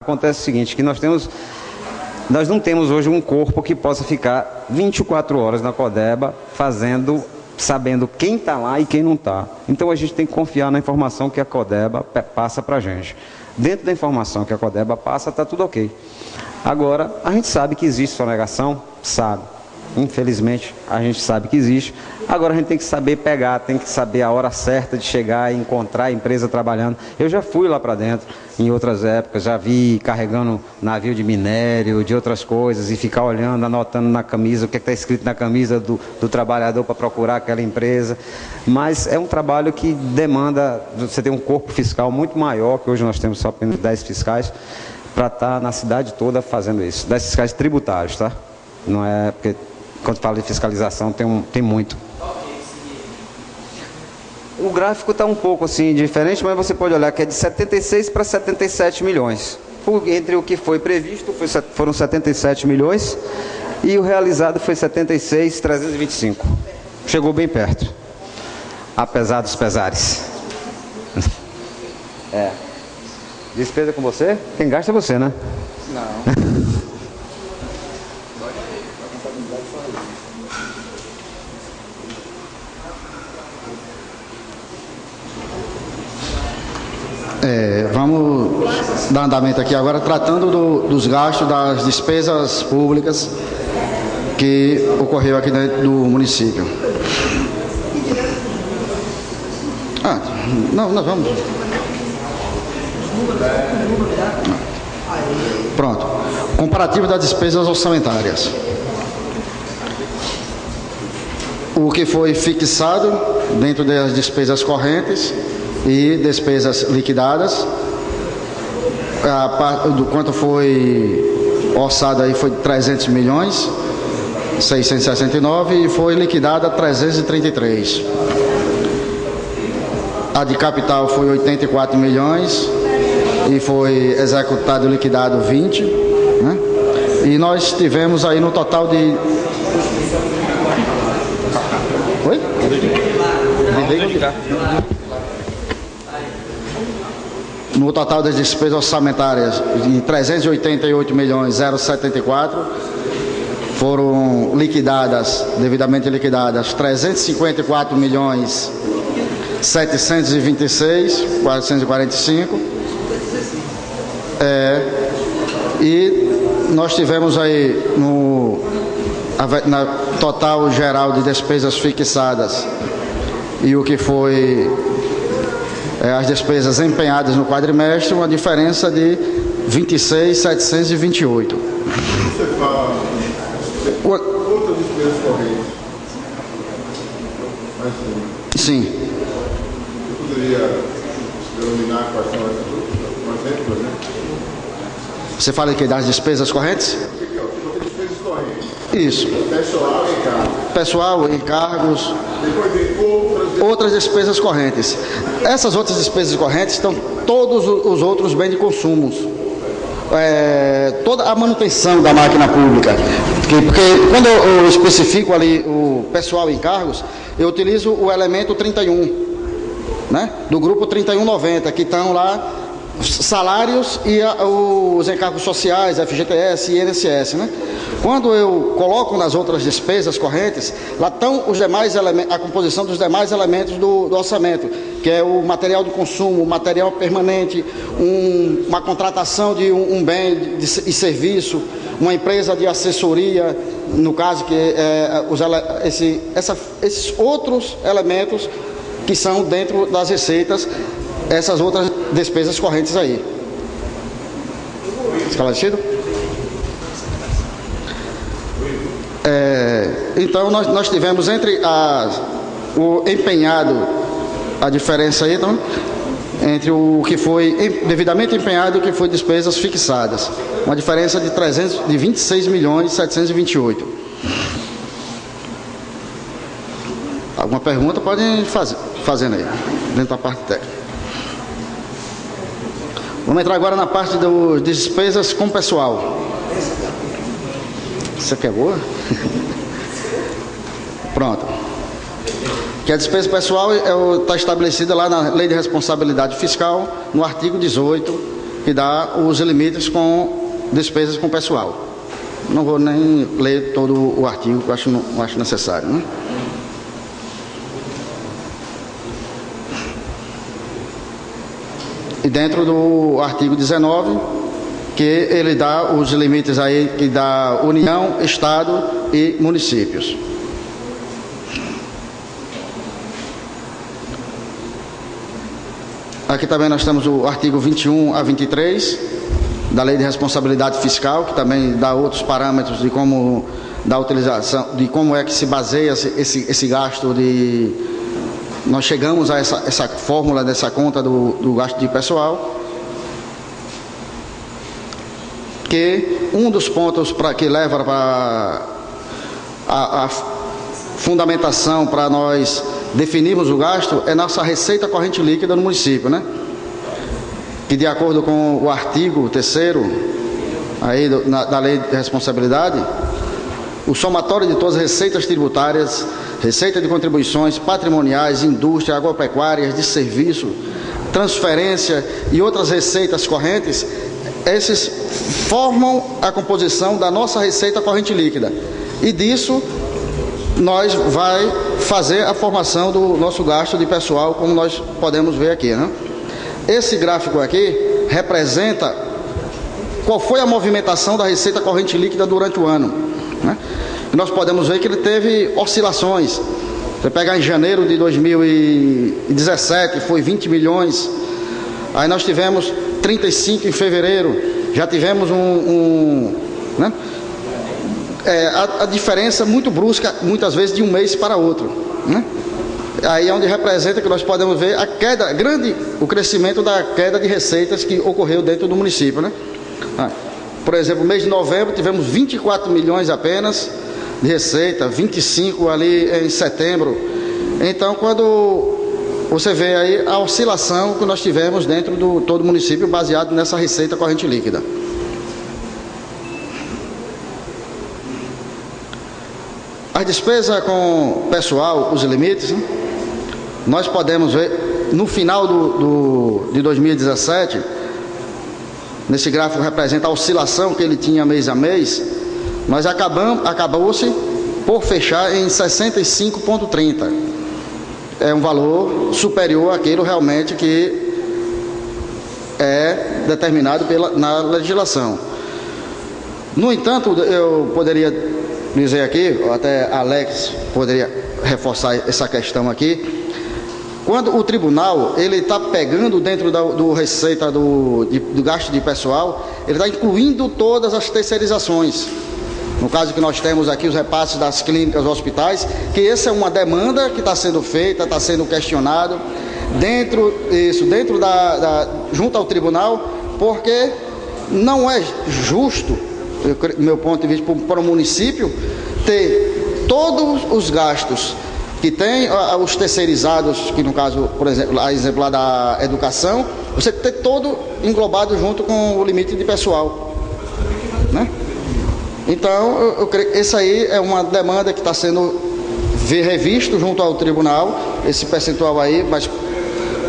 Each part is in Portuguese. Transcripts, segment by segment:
Acontece o seguinte, que nós não temos hoje um corpo que possa ficar 24 horas na Codeba sabendo quem está lá e quem não está. Então a gente tem que confiar na informação que a Codeba passa para a gente. Dentro da informação que a Codeba passa, está tudo ok. Agora, a gente sabe que existe sonegação? Sabe. Infelizmente, a gente sabe que existe. Agora a gente tem que saber pegar, tem que saber a hora certa de chegar e encontrar a empresa trabalhando. Eu já fui lá para dentro em outras épocas, já vi carregando navio de minério, de outras coisas, e ficar olhando, anotando na camisa o que está escrito na camisa do trabalhador para procurar aquela empresa. Mas é um trabalho que demanda, você tem um corpo fiscal muito maior, que hoje nós temos só apenas 10 fiscais, para estar na cidade toda fazendo isso. 10 fiscais tributários, tá? Não é porque... Quando fala de fiscalização, tem muito. O gráfico está um pouco assim diferente, mas você pode olhar que é de 76 para 77 milhões. Entre o que foi previsto foram 77 milhões e o realizado foi 76.325. Chegou bem perto, apesar dos pesares. Despesa com você? Quem gasta é você, né? Não. Vamos dar andamento aqui agora, tratando dos gastos das despesas públicas que ocorreu aqui dentro do município. Nós vamos. Pronto. Comparativo das despesas orçamentárias. O que foi fixado dentro das despesas correntes e despesas liquidadas, do quanto foi orçado aí foi 300 milhões 669 e foi liquidada 333. A de capital foi 84 milhões e foi executado e liquidado 20, né? E nós tivemos aí no total de... Oi? No total das despesas orçamentárias de 388 milhões 074, foram liquidadas, devidamente liquidadas, 354 milhões 726 445. E nós tivemos aí na total geral de despesas fixadas e o que foi as despesas empenhadas no quadrimestre, uma diferença de 26.728. Você fala outras despesas correntes? Sim. Você poderia denominar quais são essas exemplos, né? Você fala aqui das despesas correntes? Despesas correntes. Isso. Pessoal e encargos. Pessoal, encargos. Depois vem outras despesas correntes. Essas outras despesas correntes estão todos os outros bens de consumo. Toda a manutenção da máquina pública. Porque quando eu especifico ali o pessoal e encargos, eu utilizo o elemento 31, né? Do grupo 3190, que estão lá salários e os encargos sociais, FGTS e INSS, né? Quando eu coloco nas outras despesas correntes, lá estão os demais elementos, a composição dos demais elementos do orçamento, que é o material de consumo, o material permanente, uma contratação de um bem e serviço, uma empresa de assessoria, no caso que esses outros elementos que são dentro das receitas, essas outras despesas correntes aí. Esclarecido? Então nós tivemos entre o empenhado, a diferença aí, então, entre o que foi devidamente empenhado e o que foi despesas fixadas, uma diferença de 26 milhões 728. Alguma pergunta podem fazendo aí, dentro da parte técnica. Vamos entrar agora na parte das despesas com pessoal. Isso aqui é boa? Pronto. Que a despesa pessoal está estabelecida lá na Lei de Responsabilidade Fiscal, no artigo 18, que dá os limites com despesas com pessoal. Não vou nem ler todo o artigo, que eu não acho necessário, né? E dentro do artigo 19, que ele dá os limites aí que dá União, Estado e municípios. Aqui também nós temos o artigo 21 a 23 da Lei de Responsabilidade Fiscal, que também dá outros parâmetros de como da utilização, de como é que se baseia esse gasto de... Nós chegamos a essa fórmula dessa conta do gasto de pessoal, que um dos pontos que leva para a fundamentação para nós definirmos o gasto é nossa receita corrente líquida no município, né? Que de acordo com o artigo 3º aí da Lei de Responsabilidade, o somatório de todas as receitas tributárias, receita de contribuições patrimoniais, indústria, agropecuárias, de serviço, transferência e outras receitas correntes, esses formam a composição da nossa receita corrente líquida. E disso nós vai fazer a formação do nosso gasto de pessoal, como nós podemos ver aqui, né? Esse gráfico aqui representa qual foi a movimentação da receita corrente líquida durante o ano, né? E nós podemos ver que ele teve oscilações. Você pegar em janeiro de 2017, foi 20 milhões. Aí nós tivemos 35 em fevereiro. Já tivemos né? A diferença muito brusca, muitas vezes de um mês para outro, né? Aí é onde representa que nós podemos ver a queda grande, o crescimento da queda de receitas que ocorreu dentro do município, né? Por exemplo, mês de novembro tivemos 24 milhões apenas de receita, 25 ali em setembro. Então, quando você vê aí a oscilação que nós tivemos dentro do todo o município baseado nessa receita corrente líquida. As despesas com pessoal, os limites, né? Nós podemos ver no final de 2017, nesse gráfico representa a oscilação que ele tinha mês a mês, nós acabou-se por fechar em 65,30. É um valor superior àquilo realmente que é determinado na legislação. No entanto, eu poderia dizer aqui, até Alex poderia reforçar essa questão aqui, quando o tribunal ele está pegando dentro do receita do gasto de pessoal, ele está incluindo todas as terceirizações. No caso que nós temos aqui os repasses das clínicas, hospitais, que essa é uma demanda que está sendo feita, está sendo questionado junto ao tribunal, porque não é justo, meu ponto de vista, para o município ter todos os gastos que tem os terceirizados, que no caso, por exemplo, a exemplar da educação, você ter todo englobado junto com o limite de pessoal, né? Então, eu creio que essa aí é uma demanda que está sendo revisto junto ao tribunal, esse percentual aí, mas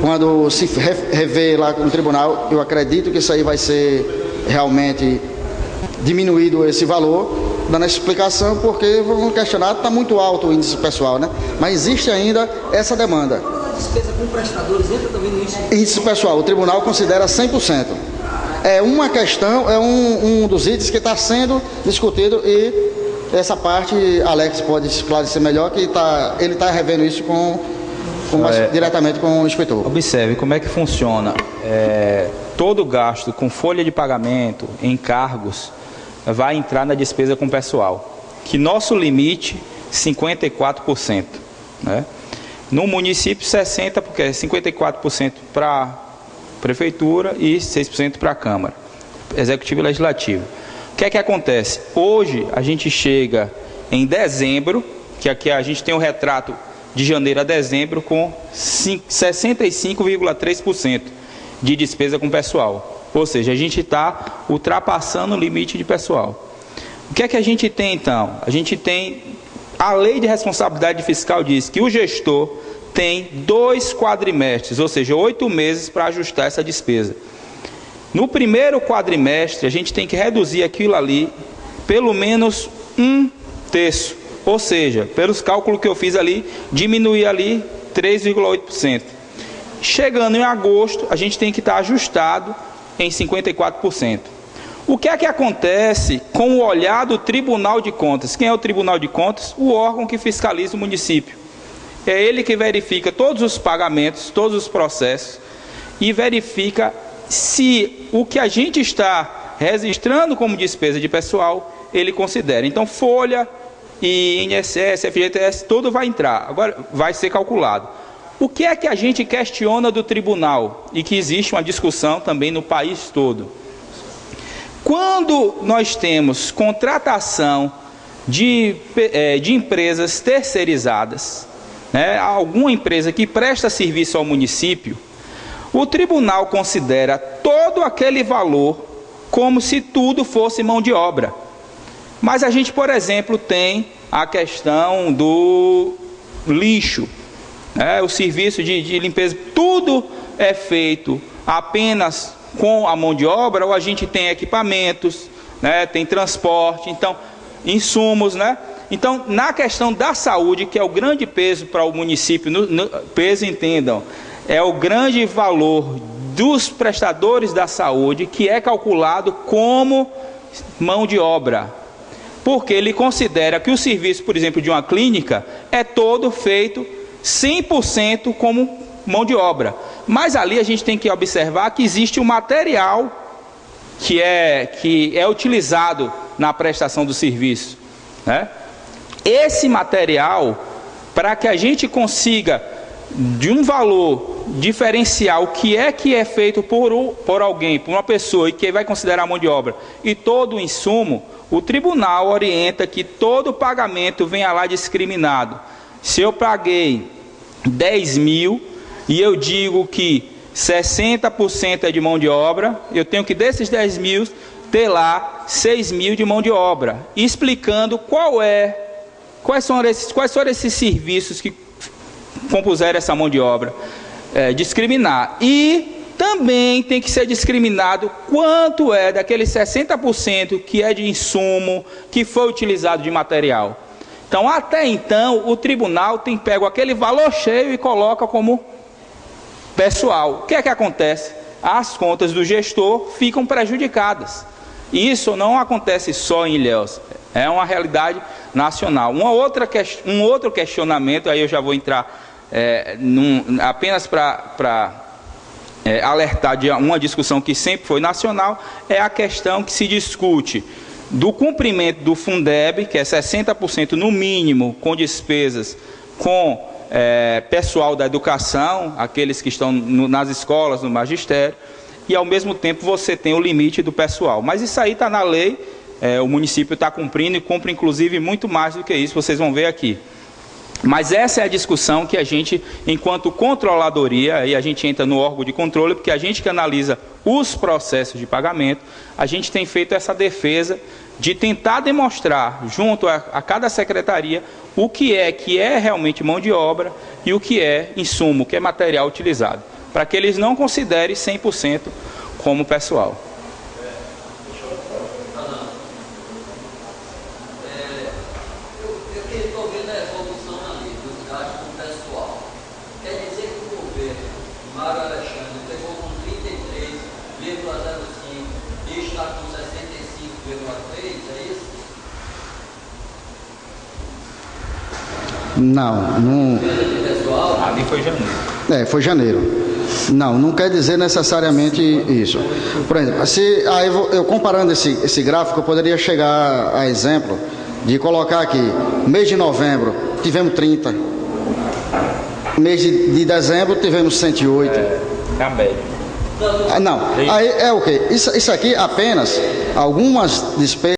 quando se rever lá no tribunal, eu acredito que isso aí vai ser realmente diminuído esse valor, dando essa explicação, porque vamos questionar, está muito alto o índice pessoal, né? Mas existe ainda essa demanda. A despesa com prestadores entra também no índice pessoal, o tribunal considera 100%. É uma questão, é um dos itens que está sendo discutido, e essa parte Alex pode esclarecer melhor, que ele está revendo isso diretamente com o inspetor. Observe como é que funciona. Todo gasto com folha de pagamento, encargos, vai entrar na despesa com pessoal, que nosso limite 54%, né? No município 60%, porque é 54% para prefeitura e 6% para a Câmara, Executivo e Legislativo. O que é que acontece? Hoje a gente chega em dezembro, que aqui a gente tem um retrato de janeiro a dezembro com 65,3% de despesa com pessoal. Ou seja, a gente está ultrapassando o limite de pessoal. O que é que a gente tem então? A gente tem, a Lei de Responsabilidade Fiscal diz que o gestor tem 2 quadrimestres, ou seja, 8 meses para ajustar essa despesa. No primeiro quadrimestre, a gente tem que reduzir aquilo ali pelo menos 1/3. Ou seja, pelos cálculos que eu fiz ali, diminuir ali 3,8%. Chegando em agosto, a gente tem que estar ajustado em 54%. O que é que acontece com o olhar do Tribunal de Contas? Quem é o Tribunal de Contas? O órgão que fiscaliza o município. É ele que verifica todos os pagamentos, todos os processos e verifica se o que a gente está registrando como despesa de pessoal, ele considera. Então, folha e INSS, FGTS, tudo vai entrar. Agora vai ser calculado. O que é que a gente questiona do tribunal e que existe uma discussão também no país todo? Quando nós temos contratação de empresas terceirizadas, né, alguma empresa que presta serviço ao município, o tribunal considera todo aquele valor como se tudo fosse mão de obra. Mas a gente, por exemplo, tem a questão do lixo, né, o serviço de limpeza, tudo é feito apenas com a mão de obra, ou a gente tem equipamentos, né, tem transporte, então, insumos, né? Então, na questão da saúde, que é o grande peso para o município, peso, entendam, é o grande valor dos prestadores da saúde, que é calculado como mão de obra. Porque ele considera que o serviço, por exemplo, de uma clínica, é todo feito 100% como mão de obra. Mas ali a gente tem que observar que existe um material que é utilizado na prestação do serviço, né? Esse material, para que a gente consiga, de um valor diferencial, o que é feito por alguém, por uma pessoa, e que vai considerar mão de obra, e todo o insumo, o tribunal orienta que todo pagamento venha lá discriminado. Se eu paguei 10 mil e eu digo que 60% é de mão de obra, eu tenho que desses 10 mil ter lá 6 mil de mão de obra, explicando quais foram esses serviços que compuseram essa mão de obra. Discriminar. E também tem que ser discriminado quanto é daqueles 60% que é de insumo, que foi utilizado de material. Então, até então, o tribunal tem pego aquele valor cheio e coloca como pessoal. O que é que acontece? As contas do gestor ficam prejudicadas. Isso não acontece só em Ilhéus, é uma realidade nacional. Um outro questionamento, aí eu já vou entrar apenas para alertar de uma discussão que sempre foi nacional, é a questão que se discute do cumprimento do Fundeb, que é 60% no mínimo com despesas com pessoal da educação, aqueles que estão nas escolas, no magistério, e ao mesmo tempo você tem o limite do pessoal. Mas isso aí está na lei, o município está cumprindo e cumpre inclusive muito mais do que isso, vocês vão ver aqui. Mas essa é a discussão que a gente, enquanto controladoria, aí a gente entra no órgão de controle, porque a gente que analisa os processos de pagamento, a gente tem feito essa defesa de tentar demonstrar, junto a cada secretaria, o que é realmente mão de obra e o que é insumo, o que é material utilizado, para que eles não considerem 100% como pessoal. Não. Ali foi janeiro. Foi janeiro. Não quer dizer necessariamente isso. Por exemplo, eu comparando esse gráfico, eu poderia chegar a exemplo de colocar aqui, mês de novembro, tivemos 30. Mês de dezembro, tivemos 108. É a média. Não, aí é o quê? Isso aqui apenas algumas despesas.